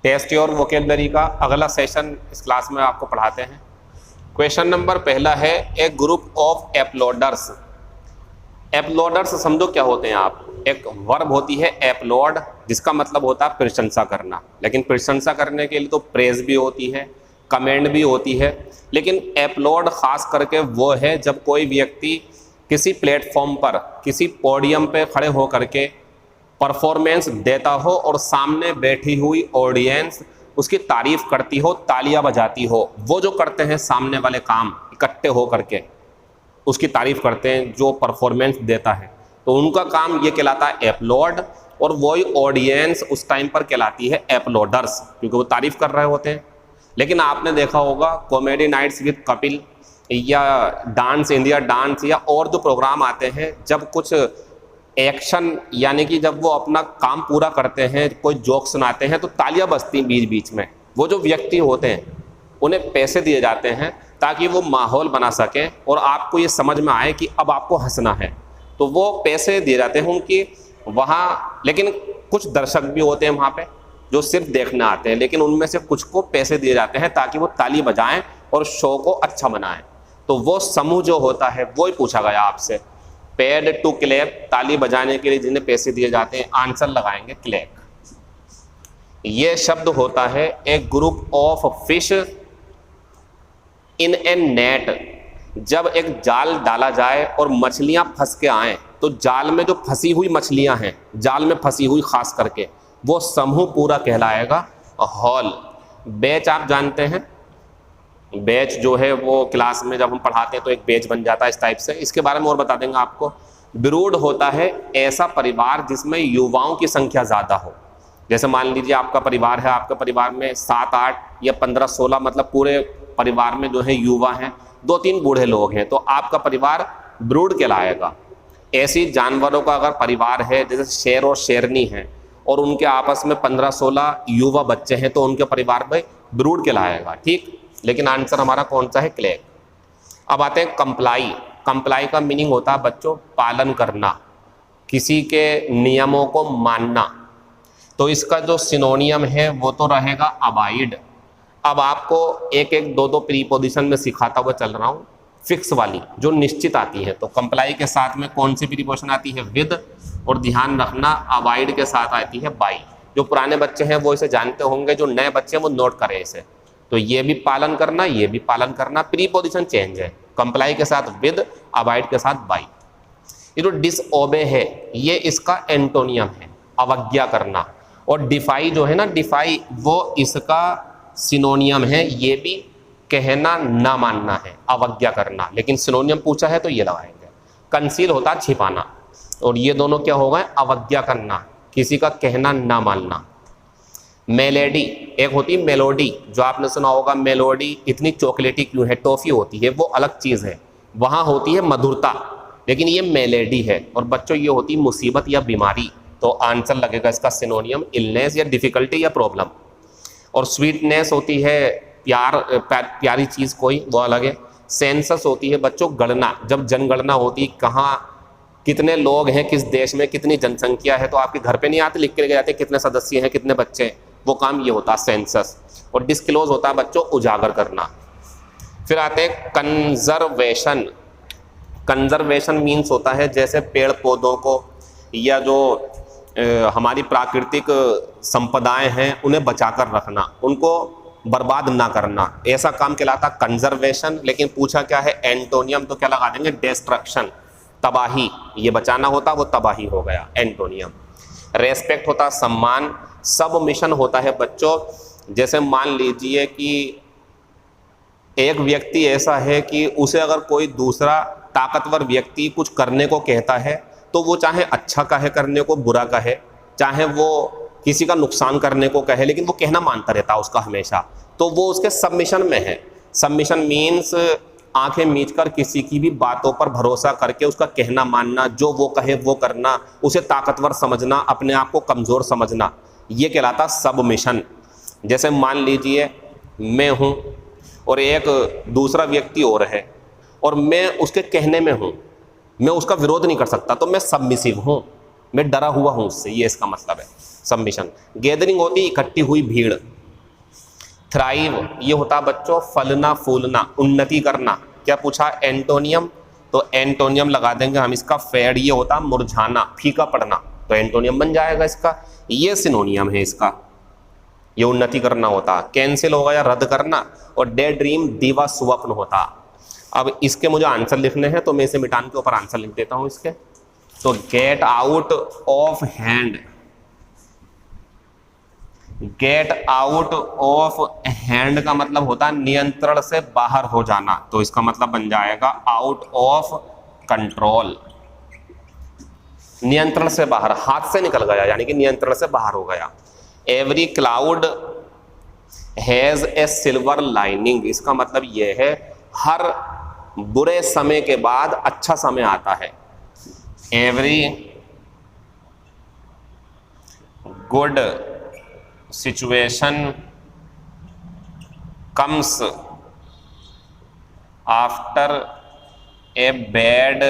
Test और vocabulary का अगला सेशन इस क्लास में आपको पढ़ाते हैं। क्वेश्चन नंबर पहला है, ए ग्रुप ऑफ अपलोडर्स। अपलोडर्स समझो क्या होते हैं आप। एक वर्ब होती है अपलोड, जिसका मतलब होता है प्रशंसा करना, लेकिन प्रशंसा करने के लिए तो प्रेज भी होती है, कमेंड भी होती है, लेकिन अपलोड खास करके वो है जब कोई व्यक्ति किसी प्लेटफॉर्म पर, किसी पोडियम पे खड़े हो करके परफॉर्मेंस देता हो और सामने बैठी हुई ऑडियंस उसकी तारीफ करती हो, तालियां बजाती हो। वो जो करते हैं सामने वाले काम इकट्ठे हो करके उसकी तारीफ करते हैं, जो परफॉर्मेंस देता है, तो उनका काम ये कहलाता है अपलोड, और वही ऑडियंस उस टाइम पर कहलाती है अपलोडर्स, क्योंकि वो तारीफ कर रहे होते हैं। लेकिन आपने देखा होगा कॉमेडी नाइट्स विद कपिल या डांस इंडिया डांस या और जो प्रोग्राम आते हैं, जब कुछ एक्शन यानी कि जब वो अपना काम पूरा करते हैं, कोई जोक सुनाते हैं, तो तालियां बजती हैं बीच बीच में। वो जो व्यक्ति होते हैं उन्हें पैसे दिए जाते हैं ताकि वो माहौल बना सकें और आपको ये समझ में आए कि अब आपको हंसना है, तो वो पैसे दिए जाते हैं उनकी वहाँ। लेकिन कुछ दर्शक भी होते हैं वहाँ पे जो सिर्फ देखने आते हैं, लेकिन उनमें से कुछ को पैसे दिए जाते हैं ताकि वो ताली बजाएं और शो को अच्छा बनाएं। तो वो समूह जो होता है वो ही पूछा गया आपसे, पेड टू क्लैप, ताली बजाने के लिए जिन्हें पैसे दिए जाते हैं, आंसर लगाएंगे क्लैप। ये शब्द होता है a group of fish in a net. जब एक जाल डाला जाए और मछलियां फंस के आएँ, तो जाल में जो फंसी हुई मछलियां हैं, जाल में फंसी हुई खास करके, वो समूह पूरा कहलाएगा हॉल। बैच आप जानते हैं, बैच जो है वो क्लास में जब हम पढ़ाते हैं तो एक बैच बन जाता है इस टाइप से। इसके बारे में और बता देंगे आपको। ब्रूड होता है ऐसा परिवार जिसमें युवाओं की संख्या ज़्यादा हो। जैसे मान लीजिए आपका परिवार है, आपके परिवार में 7, 8 या 15, 16, मतलब पूरे परिवार में जो है युवा हैं, 2-3 बूढ़े लोग हैं, तो आपका परिवार ब्रूड कहलाएगा। ऐसी जानवरों का अगर परिवार है, जैसे शेर और शेरनी है, और उनके आपस में 15-16 युवा बच्चे हैं, तो उनके परिवार में ब्रूड कहलाएगा। ठीक, लेकिन आंसर हमारा कौन सा है? क्लैक। अब आते हैं कंप्लाई। कंप्लाई का मीनिंग होता है बच्चों पालन करना, किसी के नियमों को मानना। तो इसका जो सिनोनियम है वो तो रहेगा अबाइड। अब आपको एक एक दो दो प्रीपोजिशन में सिखाता हुआ चल रहा हूँ, फिक्स वाली जो निश्चित आती है। तो कंप्लाई के साथ में कौन सी प्रीपोजिशन आती है? विद, और ध्यान रखना अबाइड के साथ आती है बाई। जो पुराने बच्चे हैं वो इसे जानते होंगे, जो नए बच्चे हैं वो नोट करें इसे। तो ये भी पालन करना, ये भी पालन करना, प्रीपोजिशन चेंज है। कंप्लाई के साथ विद, अबाइड के साथ बाई। ये जो डिसओबे है ये इसका एंटोनियम है, अवज्ञा करना। और डिफाई जो है ना, डिफाई, वो इसका सिनोनियम है, ये भी कहना ना मानना है, अवज्ञा करना। लेकिन सिनोनियम पूछा है तो ये लगाएंगे। कंसील होता है छिपाना, और ये दोनों क्या हो गए? अवज्ञा करना, किसी का कहना ना मानना। मेलेडी, एक होती मेलोडी, जो आपने सुना होगा मेलोडी इतनी चॉकलेटी क्यों है, टॉफी होती है, वो अलग चीज़ है, वहाँ होती है मधुरता, लेकिन ये मेलेडी है। और बच्चों ये होती मुसीबत या बीमारी, तो आंसर लगेगा इसका सिनोनियम इलनेस या डिफ़िकल्टी या प्रॉब्लम। और स्वीटनेस होती है प्यार, प्यारी चीज़ कोई, वो अलग है। सेंसस होती है बच्चों गणना, जब जनगणना होती है, कहाँ कितने लोग हैं, किस देश में कितनी जनसंख्या है, तो आपके घर पे नहीं आते, लिख के लेके जाते कितने सदस्य हैं, कितने बच्चे हैं, वो काम ये होता है सेंसस। और डिस्क्लोज होता है बच्चों उजागर करना। फिर आते हैं कंजर्वेशन। कंजर्वेशन मीन्स होता है जैसे पेड़ पौधों को या जो हमारी प्राकृतिक संपदाएं हैं उन्हें बचाकर रखना, उनको बर्बाद ना करना, ऐसा काम कहलाता कंजर्वेशन। लेकिन पूछा क्या है? एंटोनियम, तो क्या लगा देंगे? डिस्ट्रक्शन, तबाही। ये बचाना होता, वो तबाही हो गया, एंटोनियम। रेस्पेक्ट होता सम्मान। सबमिशन होता है बच्चों, जैसे मान लीजिए कि एक व्यक्ति ऐसा है कि उसे अगर कोई दूसरा ताकतवर व्यक्ति कुछ करने को कहता है, तो वो चाहे अच्छा कहे करने को, बुरा कहे, चाहे वो किसी का नुकसान करने को कहे, लेकिन वो कहना मानता रहता है उसका हमेशा, तो वो उसके सबमिशन में है। सबमिशन मीन्स आंखें मीचकर किसी की भी बातों पर भरोसा करके उसका कहना मानना, जो वो कहे वो करना, उसे ताकतवर समझना, अपने आप को कमज़ोर समझना, ये कहलाता सबमिशन। जैसे मान लीजिए मैं हूँ और एक दूसरा व्यक्ति और है, और मैं उसके कहने में हूँ, मैं उसका विरोध नहीं कर सकता, तो मैं सबमिसिव हूँ, मैं डरा हुआ हूँ उससे, ये इसका मतलब है सबमिशन। गैदरिंग होती है इकट्ठी हुई भीड़। थ्राइव ये होता है बच्चों फलना फूलना, उन्नति करना। क्या पूछा? एंटोनियम, तो एंटोनियम लगा देंगे हम इसका। फेड ये होता मुरझाना, फीका पड़ना, तो एंटोनियम बन जाएगा इसका। ये सिनोनियम है इसका, ये उन्नति करना होता। कैंसिल होगा या रद्द करना। और डे ड्रीम दीवा स्वप्न होता। अब इसके मुझे आंसर लिखने हैं तो मैं इसे मिटान के ऊपर आंसर लिख देता हूं इसके। तो get out of hand, get out of hand का मतलब होता है नियंत्रण से बाहर हो जाना, तो इसका मतलब बन जाएगा आउट ऑफ कंट्रोल। नियंत्रण से बाहर, हाथ से निकल गया यानी कि नियंत्रण से बाहर हो गया। Every cloud has a silver lining, इसका मतलब यह है हर बुरे समय के बाद अच्छा समय आता है। Every good situation comes after a bad,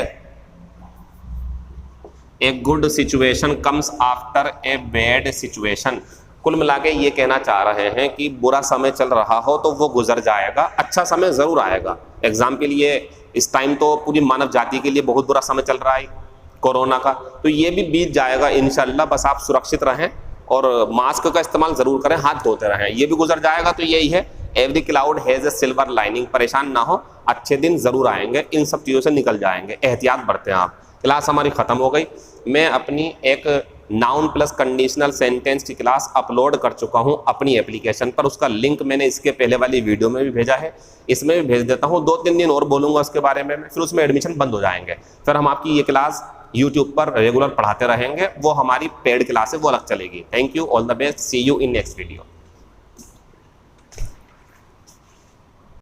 a good situation comes after a bad situation. कुल मिला के ये कहना चाह रहे हैं कि बुरा समय चल रहा हो तो वो गुजर जाएगा, अच्छा समय जरूर आएगा। एग्जाम के लिए इस टाइम तो पूरी मानव जाति के लिए बहुत बुरा समय चल रहा है कोरोना का, तो ये भी बीत जाएगा इंशाल्लाह। बस आप सुरक्षित रहें और मास्क का इस्तेमाल जरूर करें, हाथ धोते रहें, ये भी गुजर जाएगा। तो यही है every cloud has a silver lining, परेशान ना हो, अच्छे दिन जरूर आएंगे, इन सब चीज़ों से निकल जाएंगे। एहतियात बरतें आप। क्लास हमारी ख़त्म हो गई। मैं अपनी एक नाउन प्लस कंडीशनल सेंटेंस की क्लास अपलोड कर चुका हूं अपनी एप्लीकेशन पर, उसका लिंक मैंने इसके पहले वाली वीडियो में भी भेजा है, इसमें भी भेज देता हूं। 2-3 दिन और बोलूंगा उसके बारे में, फिर उसमें एडमिशन बंद हो जाएंगे। फिर हम आपकी ये क्लास यूट्यूब पर रेगुलर पढ़ाते रहेंगे, वो हमारी पेड क्लास है, वो अलग चलेगी। Thank you, all the best, see you in next video.